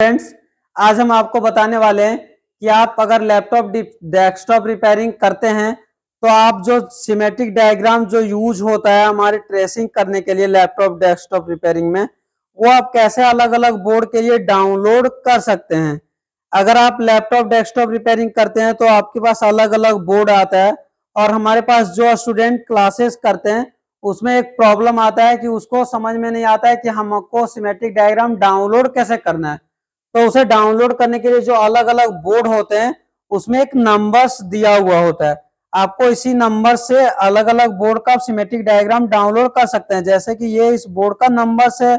Friends, आज हम आपको बताने वाले हैं कि आप अगर लैपटॉप डेस्कटॉप रिपेयरिंग करते हैं तो आप जो सिमेटिक डायग्राम जो यूज होता है हमारे ट्रेसिंग करने के लिए लैपटॉप डेस्कटॉप रिपेयरिंग में, वो आप कैसे अलग अलग बोर्ड के लिए डाउनलोड कर सकते हैं। अगर आप लैपटॉप डेस्कटॉप रिपेयरिंग करते हैं तो आपके पास अलग अलग बोर्ड आता है और हमारे पास जो स्टूडेंट क्लासेस करते हैं उसमें एक प्रॉब्लम आता है कि उसको समझ में नहीं आता है कि हमको सिमेट्रिक डायग्राम डाउनलोड कैसे करना है। तो उसे डाउनलोड करने के लिए जो अलग अलग बोर्ड होते हैं उसमें एक नंबर्स दिया हुआ होता है। आपको इसी नंबर से अलग अलग बोर्ड का सिमेट्रिक डायग्राम डाउनलोड कर सकते हैं। जैसे कि ये इस बोर्ड का नंबर्स है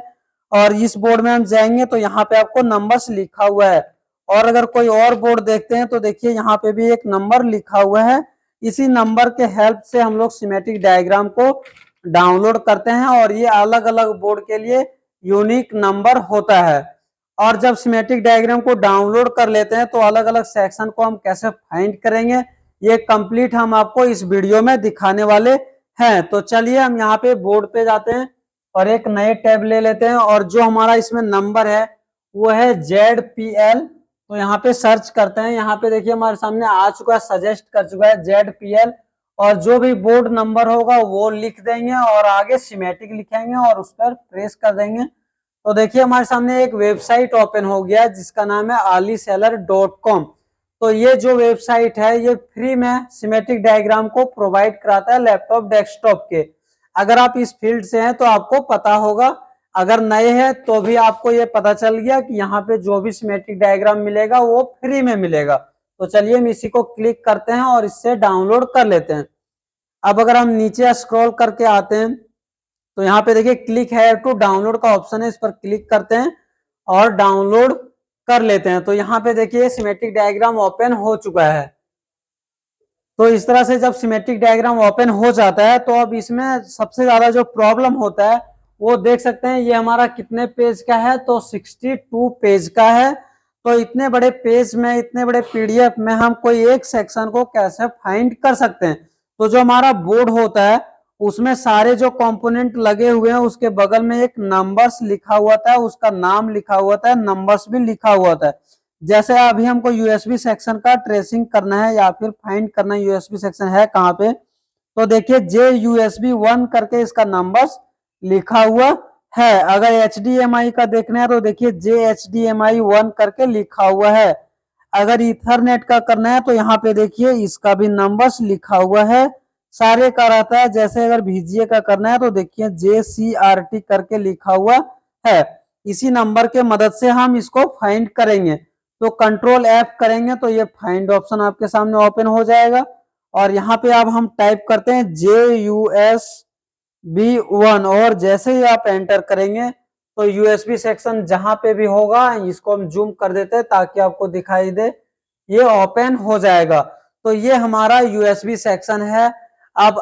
और इस बोर्ड में हम जाएंगे तो यहाँ पे आपको नंबर्स लिखा हुआ है। और अगर कोई और बोर्ड देखते हैं तो देखिए यहाँ पे भी एक नंबर लिखा हुआ है। इसी नंबर के हेल्प से हम लोग सिमेट्रिक डायग्राम को डाउनलोड करते हैं और ये अलग अलग बोर्ड के लिए यूनिक नंबर होता है। और जब सिमेट्रिक डायग्राम को डाउनलोड कर लेते हैं तो अलग अलग सेक्शन को हम कैसे फाइंड करेंगे ये कंप्लीट हम आपको इस वीडियो में दिखाने वाले हैं। तो चलिए हम यहाँ पे बोर्ड पे जाते हैं और एक नए टैब ले लेते हैं और जो हमारा इसमें नंबर है वो है ZPL। तो यहाँ पे सर्च करते हैं। यहाँ पे देखिए हमारे सामने आ चुका है, सजेस्ट कर चुका है ZPL। और जो भी बोर्ड नंबर होगा वो लिख देंगे और आगे सिमेट्रिक लिखेंगे और उस पर प्रेस कर देंगे। तो देखिए हमारे सामने एक वेबसाइट ओपन हो गया जिसका नाम है aliseller.com। तो ये जो वेबसाइट है ये फ्री में सिमेट्रिक डायग्राम को प्रोवाइड कराता है लैपटॉप डेस्कटॉप के। अगर आप इस फील्ड से हैं तो आपको पता होगा, अगर नए हैं तो भी आपको ये पता चल गया कि यहाँ पे जो भी सिमेट्रिक डायग्राम मिलेगा वो फ्री में मिलेगा। तो चलिए हम इसी को क्लिक करते हैं और इससे डाउनलोड कर लेते हैं। अब अगर हम नीचे स्क्रॉल करके आते हैं तो यहाँ पे देखिए क्लिक है टू डाउनलोड का ऑप्शन है, इस पर क्लिक करते हैं और डाउनलोड कर लेते हैं। तो यहाँ पे देखिए सिमेट्रिक डायग्राम ओपन हो चुका है। तो इस तरह से जब सिमेट्रिक डायग्राम ओपन हो जाता है तो अब इसमें सबसे ज्यादा जो प्रॉब्लम होता है वो देख सकते हैं ये हमारा कितने पेज का है, तो 62 पेज का है। तो इतने बड़े पेज में, इतने बड़े पीडीएफ में हम कोई एक सेक्शन को कैसे फाइंड कर सकते हैं। तो जो हमारा बोर्ड होता है उसमें सारे जो कंपोनेंट लगे हुए हैं उसके बगल में एक नंबर्स लिखा हुआ था, उसका नाम लिखा हुआ था, नंबर्स भी लिखा हुआ था। जैसे अभी हमको यूएसबी सेक्शन का ट्रेसिंग करना है या फिर फाइंड करना है यूएसबी सेक्शन है कहाँ पे, तो देखिए JUSB1 करके इसका नंबर्स लिखा हुआ है। अगर HDMI का देखना है तो देखिए JHDMI1 करके लिखा हुआ है। अगर ईथरनेट का करना है तो यहाँ पे देखिए इसका भी नंबर्स लिखा हुआ है, सारे का रहता है। जैसे अगर VGA का करना है तो देखिए JCRT करके लिखा हुआ है। इसी नंबर के मदद से हम इसको फाइंड करेंगे। तो कंट्रोल F करेंगे तो ये फाइंड ऑप्शन आपके सामने ओपन हो जाएगा और यहाँ पे अब हम टाइप करते हैं JUSB1 और जैसे ही आप एंटर करेंगे तो यूएसबी सेक्शन जहां पे भी होगा इसको हम जूम कर देते हैं ताकि आपको दिखाई दे, ये ओपन हो जाएगा। तो ये हमारा यूएसबी सेक्शन है। अब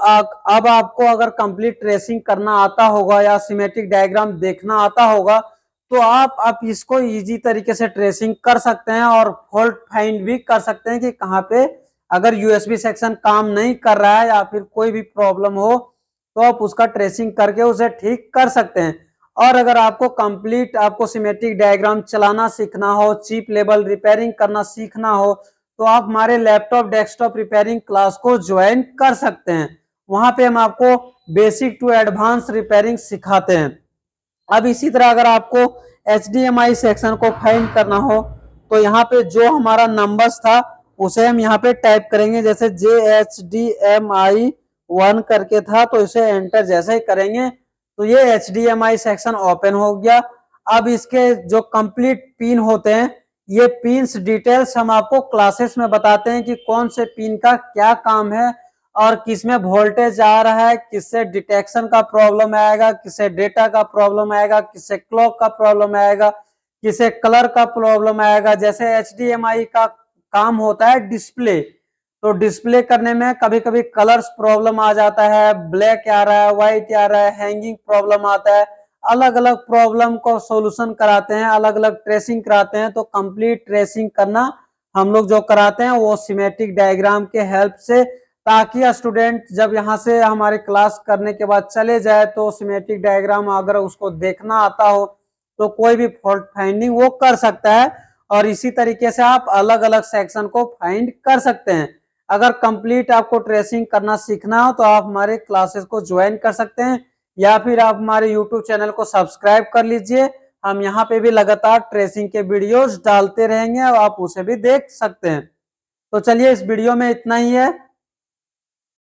आपको अगर कंप्लीट ट्रेसिंग करना आता होगा या सिमेट्रिक डायग्राम देखना आता होगा तो आप इसको इजी तरीके से ट्रेसिंग कर सकते हैं और फॉल्ट फाइंड भी कर सकते हैं कि कहाँ पे अगर यूएसबी सेक्शन काम नहीं कर रहा है या फिर कोई भी प्रॉब्लम हो तो आप उसका ट्रेसिंग करके उसे ठीक कर सकते हैं। और अगर आपको कंप्लीट आपको सिमेट्रिक डायग्राम चलाना सीखना हो, चिप लेवल रिपेयरिंग करना सीखना हो तो आप हमारे लैपटॉप डेस्कटॉप रिपेयरिंग क्लास को ज्वाइन कर सकते हैं। वहां पे हम आपको बेसिक टू एडवांस रिपेयरिंग सिखाते हैं। अब इसी तरह अगर आपको HDMI सेक्शन को फाइंड करना हो तो यहाँ पे जो हमारा नंबर्स था उसे हम यहाँ पे टाइप करेंगे। जैसे JHDMI1 करके था तो इसे एंटर जैसे ही करेंगे तो ये HDMI सेक्शन ओपन हो गया। अब इसके जो कंप्लीट पिन होते हैं ये पिन्स डिटेल्स हम आपको क्लासेस में बताते हैं कि कौन से पिन का क्या काम है और किसमें वोल्टेज आ रहा है, किससे डिटेक्शन का प्रॉब्लम आएगा, किससे डेटा का प्रॉब्लम आएगा, किससे क्लॉक का प्रॉब्लम आएगा, किससे कलर का प्रॉब्लम आएगा। जैसे HDMI का काम होता है डिस्प्ले, तो डिस्प्ले करने में कभी कभी कलर्स प्रॉब्लम आ जाता है, ब्लैक आ रहा है, व्हाइट आ रहा है, हैंगिंग प्रॉब्लम आता है। अलग अलग प्रॉब्लम को सोल्यूशन कराते हैं, अलग अलग ट्रेसिंग कराते हैं। तो कंप्लीट ट्रेसिंग करना हम लोग जो कराते हैं वो सिमेट्रिक डायग्राम के हेल्प से, ताकि स्टूडेंट जब यहाँ से हमारे क्लास करने के बाद चले जाए तो सिमेट्रिक डायग्राम अगर उसको देखना आता हो तो कोई भी फॉल्ट फाइंडिंग वो कर सकता है। और इसी तरीके से आप अलग अलग सेक्शन को फाइंड कर सकते हैं। अगर कंप्लीट आपको ट्रेसिंग करना सीखना हो तो आप हमारे क्लासेस को ज्वाइन कर सकते हैं, या फिर आप हमारे यूट्यूब चैनल को सब्सक्राइब कर लीजिए। हम यहाँ पे भी लगातार ट्रेसिंग के वीडियोस डालते रहेंगे और आप उसे भी देख सकते हैं। तो चलिए, इस वीडियो में इतना ही है।